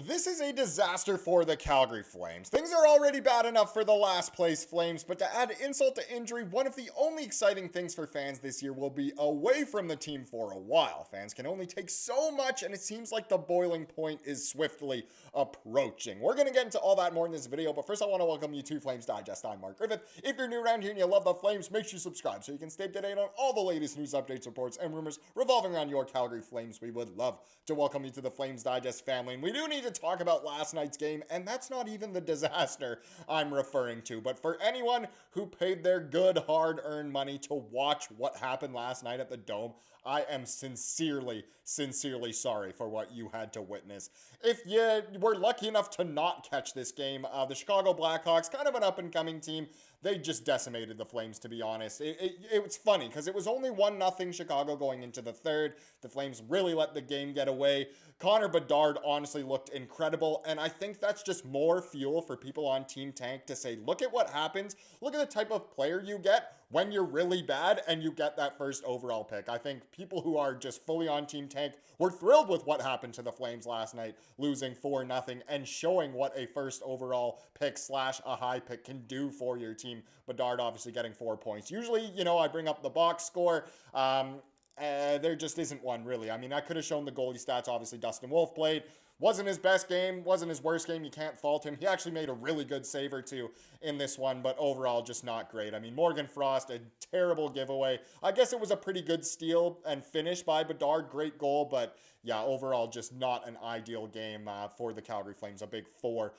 This is a disaster for the Calgary Flames. Things are already bad enough for the last place Flames, but to add insult to injury, one of the only exciting things for fans this year will be away from the team for a while. Fans can only take so much, and it seems like the boiling point is swiftly approaching. We're going to get into all that more in this video, but first I want to welcome you to Flames Digest. I'm Mark Griffith. If you're new around here and you love the Flames, make sure you subscribe so you can stay up to date on all the latest news, updates, reports, and rumors revolving around your Calgary Flames. We would love to welcome you to the Flames Digest family, and we do need to talk about last night's game, and that's not even the disaster I'm referring to. But for anyone who paid their good, hard-earned money to watch what happened last night at the Dome, I am sincerely sorry for what you had to witness. If you were lucky enough to not catch this game, the Chicago Blackhawks, kind of an up-and-coming team, they just decimated the Flames, to be honest. It was funny because it was only 1-0 Chicago going into the third. The Flames really let the game get away. Connor Bedard honestly looked incredible, and I think that's just more fuel for people on Team Tank to say, look at what happens. Look at the type of player you get when you're really bad and you get that first overall pick. I think people who are just fully on Team Tank were thrilled with what happened to the Flames last night, losing 4-0 and showing what a first overall pick / a high pick can do for your team. Bedard obviously getting 4 points. Usually, I bring up the box score. There just isn't one, really. I mean, I could have shown the goalie stats. Obviously, Dustin Wolf played. Wasn't his best game, wasn't his worst game. You can't fault him. He actually made a really good save or two in this one, but overall just not great. I mean, Morgan Frost, a terrible giveaway. I guess it was a pretty good steal and finish by Bedard. Great goal, but yeah, overall just not an ideal game for the Calgary Flames. A big 4-0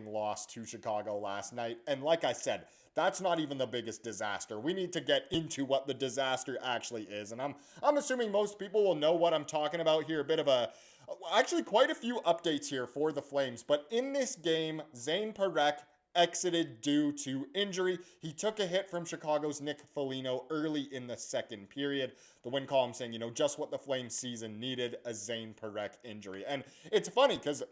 loss to Chicago last night. And like I said, that's not even the biggest disaster. We need to get into what the disaster actually is. And I'm assuming most people will know what I'm talking about here. Actually quite a few updates here for the Flames. But in this game, Zane Parekh exited due to injury. He took a hit from Chicago's Nick Foligno early in the second period. The win column saying, just what the Flames season needed, a Zane Parekh injury. And it's funny because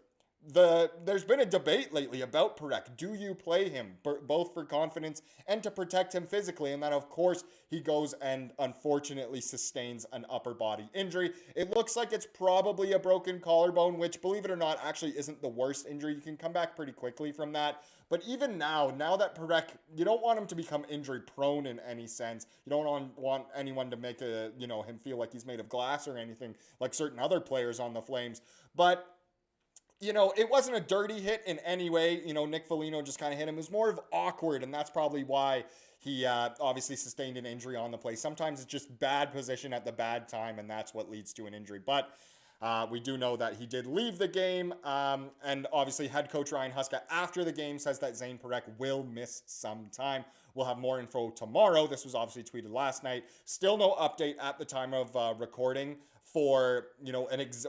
there's been a debate lately about Parekh. Do you play him both for confidence and to protect him physically? And then, of course, he goes and unfortunately sustains an upper body injury. It looks like it's probably a broken collarbone, which, believe it or not, actually isn't the worst injury. You can come back pretty quickly from that. But even now that Parekh, you don't want him to become injury prone in any sense. You don't want anyone to make him feel like he's made of glass or anything like certain other players on the Flames. But it wasn't a dirty hit in any way. Nick Foligno just kind of hit him. It was more of awkward, and that's probably why he obviously sustained an injury on the play. Sometimes it's just bad position at the bad time, and that's what leads to an injury. But we do know that he did leave the game, and obviously head coach Ryan Huska after the game says that Zane Parekh will miss some time. We'll have more info tomorrow. This was obviously tweeted last night. Still no update at the time of recording for,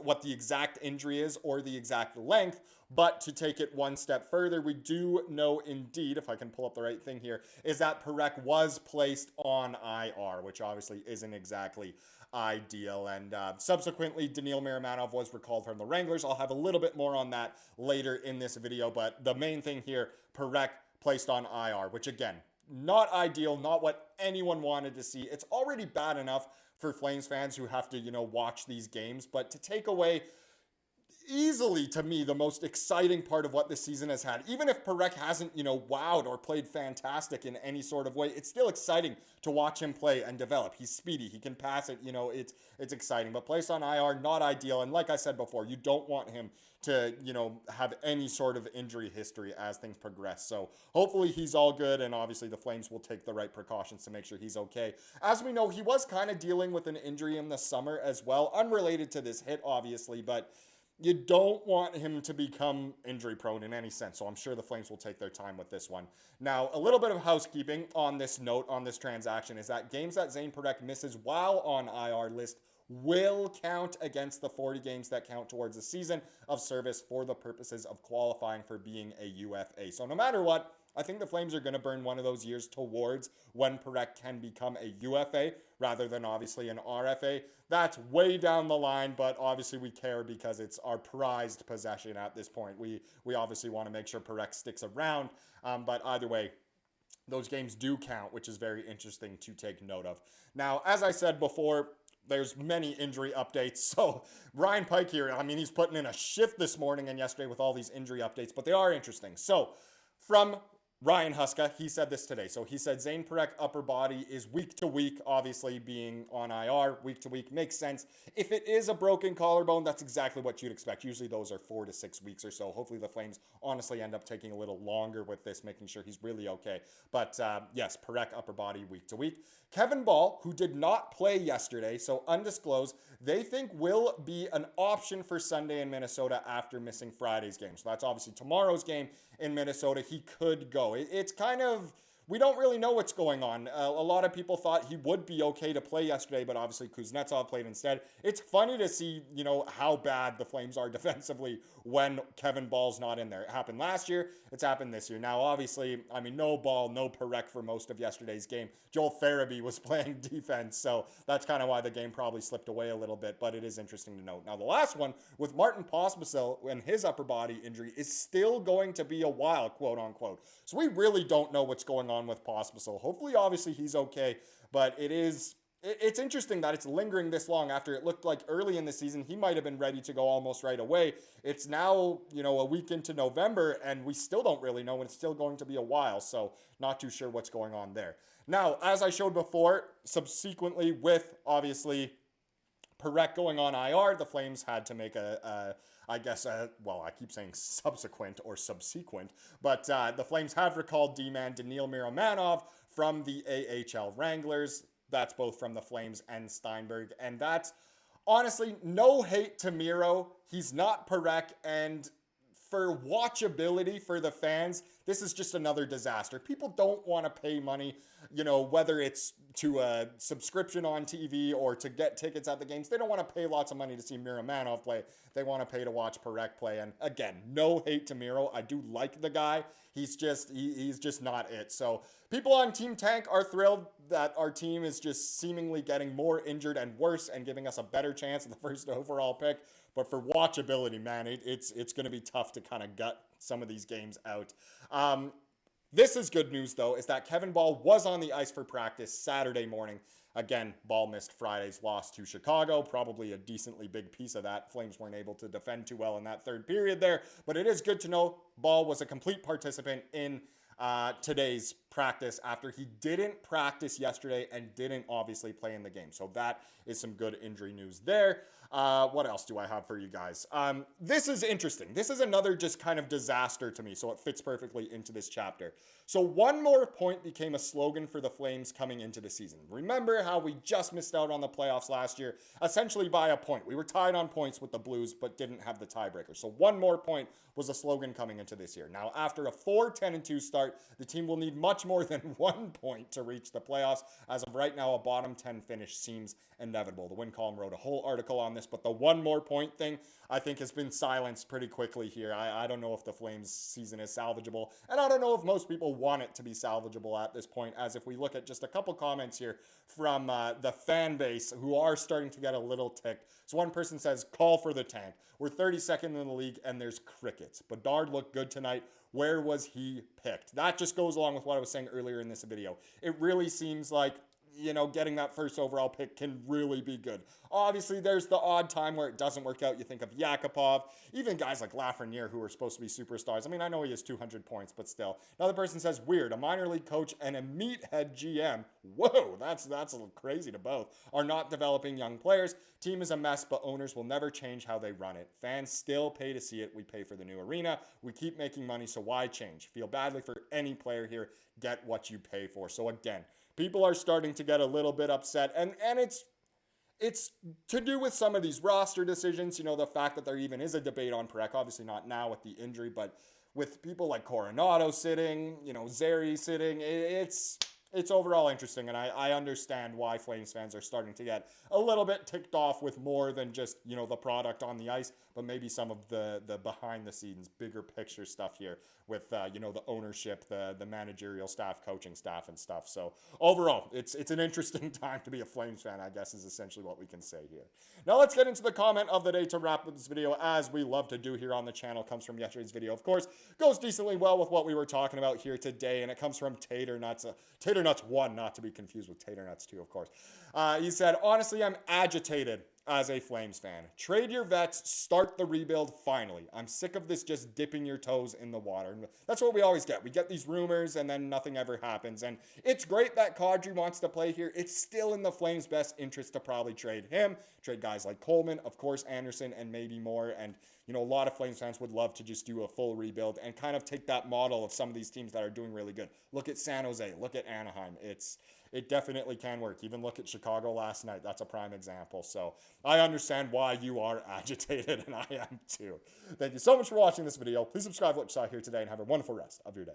what the exact injury is or the exact length. But to take it one step further, we do know indeed, if I can pull up the right thing here, is that Parekh was placed on IR, which obviously isn't exactly ideal. And subsequently, Daniil Miramanov was recalled from the Wranglers. I'll have a little bit more on that later in this video. But the main thing here, Parekh placed on IR, which again, not ideal, not what anyone wanted to see. It's already bad enough for Flames fans who have to, watch these games, but to take away easily, to me, the most exciting part of what this season has had. Even if Parekh hasn't, wowed or played fantastic in any sort of way, it's still exciting to watch him play and develop. He's speedy. He can pass it. It's exciting. But placed on IR, not ideal. And like I said before, you don't want him to, have any sort of injury history as things progress. So hopefully he's all good. And obviously the Flames will take the right precautions to make sure he's okay. As we know, he was kind of dealing with an injury in the summer as well, unrelated to this hit, obviously, but you don't want him to become injury prone in any sense. So I'm sure the Flames will take their time with this one. Now, a little bit of housekeeping on this note, on this transaction, is that games that Zane Parekh misses while on IR list will count against the 40 games that count towards a season of service for the purposes of qualifying for being a UFA. So no matter what, I think the Flames are going to burn one of those years towards when Parekh can become a UFA rather than obviously an RFA. That's way down the line, but obviously we care because it's our prized possession at this point. We obviously want to make sure Parekh sticks around, but either way, those games do count, which is very interesting to take note of. Now, as I said before, there's many injury updates. So Ryan Pike here, I mean, he's putting in a shift this morning and yesterday with all these injury updates, but they are interesting. So from Ryan Huska, he said this today. So he said Zane Parekh upper body is week to week, obviously being on IR week to week makes sense. If it is a broken collarbone, that's exactly what you'd expect. Usually those are 4 to 6 weeks or so. Hopefully the Flames honestly end up taking a little longer with this, making sure he's really okay. But yes, Parekh upper body week to week. Kevin Ball, who did not play yesterday, so undisclosed, they think will be an option for Sunday in Minnesota after missing Friday's game. So that's obviously tomorrow's game in Minnesota. He could go. It's kind of, we don't really know what's going on. A lot of people thought he would be okay to play yesterday, but obviously Kuznetsov played instead. It's funny to see, how bad the Flames are defensively when Kevin Ball's not in there. It happened last year. It's happened this year. Now, obviously, I mean, no Ball, no Parekh for most of yesterday's game. Joel Farabee was playing defense, so that's kind of why the game probably slipped away a little bit, but it is interesting to note. Now, the last one with Martin Pospisil and his upper body injury is still going to be a while, quote unquote. So we really don't know what's going on with Pospisil. Hopefully, obviously, he's okay, but it's interesting that it's lingering this long after it looked like early in the season he might have been ready to go almost right away. It's now, a week into November, and we still don't really know, and it's still going to be a while, so not too sure what's going on there. Now, as I showed before, subsequently with, obviously, Parekh going on IR, the Flames had to make I keep saying subsequent or subsequent, but the Flames have recalled D-man Daniil Miromanov from the AHL Wranglers. That's both from the Flames and Steinberg, and that's honestly no hate to Miro. He's not Parekh, and for watchability for the fans, this is just another disaster. People don't want to pay money, whether it's to a subscription on TV or to get tickets at the games. They don't want to pay lots of money to see Miromanov play. They want to pay to watch Parekh play. And again, no hate to Miro. I do like the guy. He's just not it. So people on Team Tank are thrilled that our team is just seemingly getting more injured and worse and giving us a better chance at the first overall pick. But for watchability, man, it's going to be tough to kind of gut some of these games out. This is good news, though, is that Kevin Ball was on the ice for practice Saturday morning. Again, Ball missed Friday's loss to Chicago. Probably a decently big piece of that. Flames weren't able to defend too well in that third period there. But it is good to know Ball was a complete participant in today's practice after he didn't practice yesterday and didn't obviously play in the game. So that is some good injury news there. What else do I have for you guys? This is interesting. This is another just kind of disaster to me, so it fits perfectly into this chapter. So one more point became a slogan for the Flames coming into the season. Remember how we just missed out on the playoffs last year, essentially by a point. We were tied on points with the Blues, but didn't have the tiebreaker. So one more point was a slogan coming into this year. Now, after a 4-10-2 start, the team will need much more than 1 point to reach the playoffs. As of right now, a bottom 10 finish seems inevitable. The Win column wrote a whole article on this, but the one more point thing, I think, has been silenced pretty quickly here. I don't know if the Flames season is salvageable, and I don't know if most people want it to be salvageable at this point, as if we look at just a couple comments here from the fan base who are starting to get a little ticked. So one person says, call for the tank. We're 32nd in the league, and there's crickets. Bedard looked good tonight. Where was he picked? That just goes along with what I was saying earlier in this video. It really seems like, getting that first overall pick can really be good. Obviously, there's the odd time where it doesn't work out. You think of Yakupov, even guys like Lafreniere who are supposed to be superstars. I mean, I know he has 200 points, but still. Another person says, weird, a minor league coach and a meathead GM. Whoa, that's a little crazy to both. Are not developing young players. Team is a mess, but owners will never change how they run it. Fans still pay to see it. We pay for the new arena. We keep making money, so why change? Feel badly for any player here. Get what you pay for. So again, people are starting to get a little bit upset, and it's to do with some of these roster decisions, the fact that there even is a debate on Parekh, obviously not now with the injury, but with people like Coronato sitting, Zeri sitting, it's overall interesting, and I understand why Flames fans are starting to get a little bit ticked off with more than just, the product on the ice, but maybe some of the behind the scenes, bigger picture stuff here with, the ownership, the managerial staff, coaching staff and stuff. So overall, it's an interesting time to be a Flames fan, I guess, is essentially what we can say here. Now let's get into the comment of the day to wrap up this video, as we love to do here on the channel. It comes from yesterday's video, of course. Goes decently well with what we were talking about here today, and it comes from Tater Nuts. Tater Tater Nuts 1, not to be confused with Tater Nuts 2, of course. He said, honestly, I'm agitated as a Flames fan. Trade your vets, start the rebuild finally. I'm sick of this just dipping your toes in the water. And that's what we always get. We get these rumors and then nothing ever happens. And it's great that Kadri wants to play here. It's still in the Flames' best interest to probably trade him, trade guys like Coleman, of course, Andersson, and maybe more. And, you know, a lot of Flames fans would love to just do a full rebuild and kind of take that model of some of these teams that are doing really good. Look at San Jose, look at Anaheim. It definitely can work. Even look at Chicago last night. That's a prime example. So I understand why you are agitated, and I am too. Thank you so much for watching this video. Please subscribe to what you saw here today, and have a wonderful rest of your day.